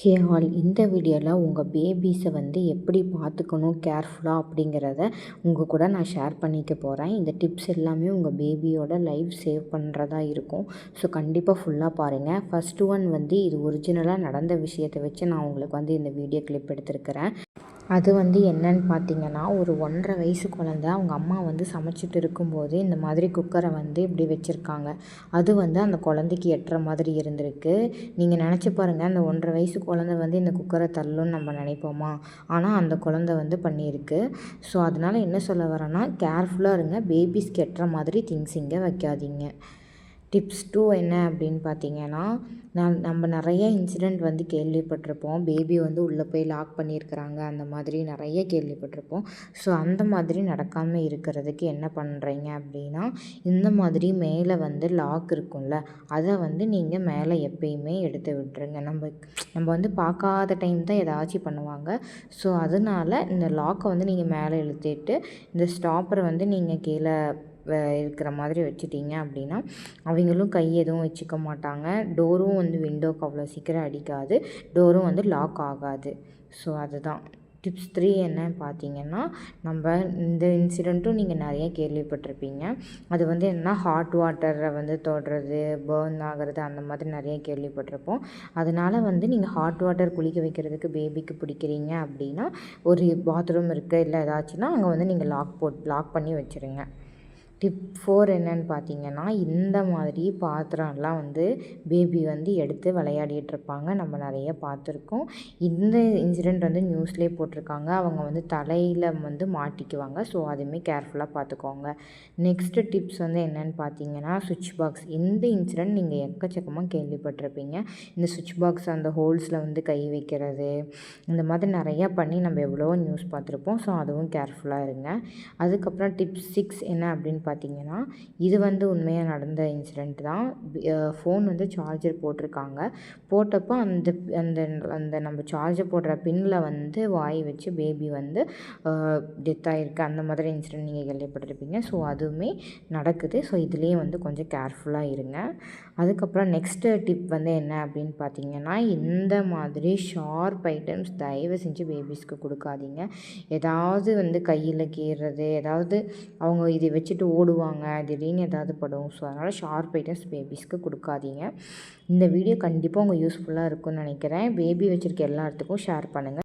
Hey all, இந்த வீடியோவில் உங்கள் பேபிஸை எப்படி பார்த்துக்கணும் கேர்ஃபுல்லாக அப்படிங்கிறத உங்கள் கூட நான் ஷேர் பண்ணிக்க போகிறேன். இந்த டிப்ஸ் எல்லாமே உங்கள் பேபியோட லைஃப் சேவ் பண்ணுறதா இருக்கும். ஸோ கண்டிப்பாக ஃபுல்லாக பாருங்கள். ஃபஸ்ட்டு ஒன் இது ஒரிஜினலாக நடந்த விஷயத்தை வச்சு நான் உங்களுக்கு இந்த வீடியோ கிளிப் எடுத்திருக்கிறேன். அது என்னன்னு பார்த்தீங்கன்னா, ஒரு 1.5 வயசு குழந்த அவங்க அம்மா சமைச்சிட்டு இருக்கும்போது இந்த மாதிரி குக்கரை இப்படி வச்சுருக்காங்க. அது அந்த குழந்தைக்கு எட்டுற மாதிரி இருந்திருக்கு. நீங்கள் நினச்சி பாருங்கள், அந்த 1.5 வயசு குழந்த இந்த குக்கரை தள்ளுன்னு நம்ம நினைப்போமா? ஆனால் அந்த குழந்த பண்ணியிருக்கு. ஸோ அதனால் என்ன சொல்ல வரேன்னா, கேர்ஃபுல்லாக இருங்க. பேபிஸ்க்கு எட்டுற மாதிரி திங்ஸ் இங்கே வைக்காதீங்க. டிப்ஸ் 2 என்ன அப்படின்னு பார்த்தீங்கன்னா, நம்ம நிறைய இன்சிடெண்ட் கேள்விப்பட்டிருப்போம். பேபி உள்ளே போய் லாக் பண்ணியிருக்கிறாங்க, அந்த மாதிரி நிறைய கேள்விப்பட்டிருப்போம். ஸோ அந்த மாதிரி நடக்காமல் இருக்கிறதுக்கு என்ன பண்ணுறீங்க அப்படின்னா, இந்த மாதிரி மேலே லாக் இருக்கும்ல, அதை நீங்கள் மேலே எப்பயுமே எடுத்து விட்டுருங்க. நம்ம பார்க்காத டைம் தான் ஏதாச்சும் பண்ணுவாங்க. ஸோ அதனால் இந்த லாக்கை நீங்கள் மேலே இழுத்துட்டு இந்த ஸ்டாப்பரை நீங்கள் கீழே இருக்கிற மாதிரி வச்சுட்டிங்க அப்படின்னா அவங்களும் கை எதுவும் வச்சுக்க மாட்டாங்க. டோரும் விண்டோக்கு அவ்வளோ சீக்கிரம் அடிக்காது, டோரும் லாக் ஆகாது. ஸோ அதுதான் டிப்ஸ் 3 என்னன்னு பார்த்தீங்கன்னா, நம்ம இந்த இன்சிடெண்ட்டும் நீங்கள் நிறைய கேள்விப்பட்டிருப்பீங்க. அது என்னன்னா, ஹாட் வாட்டரை தொடுறது, பேர்ன் ஆகிறது, அந்த மாதிரி நிறைய கேள்விப்பட்டிருப்போம். அதனால் நீங்கள் ஹாட் வாட்டர் குளிக்க வைக்கிறதுக்கு பேபிக்கு பிடிக்கிறீங்க அப்படின்னா, ஒரு பாத்ரூம் இருக்குது இல்லை ஏதாச்சுன்னா அங்கே நீங்கள் லாக் பண்ணி வச்சுருங்க. டிப் 4 என்னன்னு பார்த்தீங்கன்னா, இந்த மாதிரி பாத்திரம்லாம் பேபி எடுத்து விளையாடிட்டுருப்பாங்க. நம்ம நிறைய பார்த்துருக்கோம். இந்த இன்சிடெண்ட் நியூஸ்லேயே போட்டிருக்காங்க. அவங்க தலையில் மாட்டிக்குவாங்க. ஸோ அதுவுமே கேர்ஃபுல்லாக பார்த்துக்கோங்க. நெக்ஸ்ட்டு டிப்ஸ் என்னென்னு பார்த்தீங்கன்னா, சுவிட்ச் பாக்ஸ். இந்த இன்சிடெண்ட் நீங்கள் எக்கச்சக்கமாக கேள்விப்பட்டிருப்பீங்க. இந்த சுவிட்ச் பாக்ஸ் அந்த ஹோல்ஸில் கை வைக்கிறது, இந்த மாதிரி நிறையா பண்ணி நம்ம எவ்வளோ நியூஸ் பார்த்துருப்போம். ஸோ அதுவும் கேர்ஃபுல்லாக இருங்க. அதுக்கப்புறம் டிப்ஸ் 6 என்ன அப்படின்னு பார்த்தீங்கன்னா, இது உண்மையாக நடந்த இன்சிடெண்ட் தான். ஃபோன் சார்ஜர் போட்டிருக்காங்க. போட்டப்போ அந்த அந்த அந்த நம்ம சார்ஜர் போடுற பின்னில் வாய் வச்சு பேபி டெத் ஆகிருக்கு. அந்த மாதிரி இன்சிடெண்ட் நீங்கள் கேள்விப்பட்டிருப்பீங்க. ஸோ அதுவுமே நடக்குது. ஸோ இதுலேயும் கொஞ்சம் கேர்ஃபுல்லாக இருங்க. அதுக்கப்புறம் நெக்ஸ்ட்டு டிப் என்ன அப்படின்னு பார்த்தீங்கன்னா, இந்த மாதிரி ஷார்ப் ஐட்டம்ஸ் தயவு செஞ்சு பேபிஸ்க்கு கொடுக்காதீங்க. ஏதாவது கையில் கீறுறது, ஏதாவது அவங்க இதை வச்சுட்டு ஓடுவாங்க, திடீர்னு ஏதாவது படும். ஸோ அதனால் ஷார்ப் ஐட்டம்ஸ் பேபிஸ்க்கு கொடுக்காதீங்க. இந்த வீடியோ கண்டிப்பாக யூஸ்ஃபுல்லாக இருக்கும்னு நினைக்கிறேன். பேபி வச்சுருக்க எல்லாத்துக்கும் ஷேர் பண்ணுங்கள்.